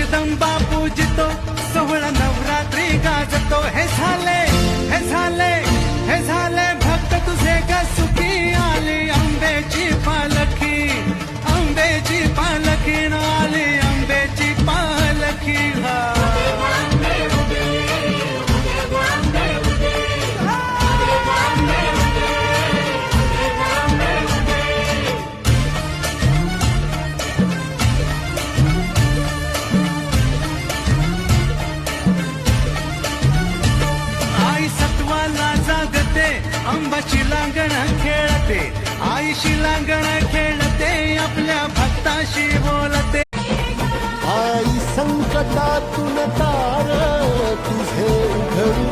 जगदंबा पूजितो, सोहळा नवरात्री गाजतो. हे झाले हे झाले हे झाले भक्त तुझे ग सुखी. आली अंबेची पालखी, अंबेची पालखी न आली अंबेची पालखी. हा अंबाची लांगण खेळते, आईशी लांगण खेळते, आपल्या भक्ताशी बोलते. आई संकटातून तार तुझे घडू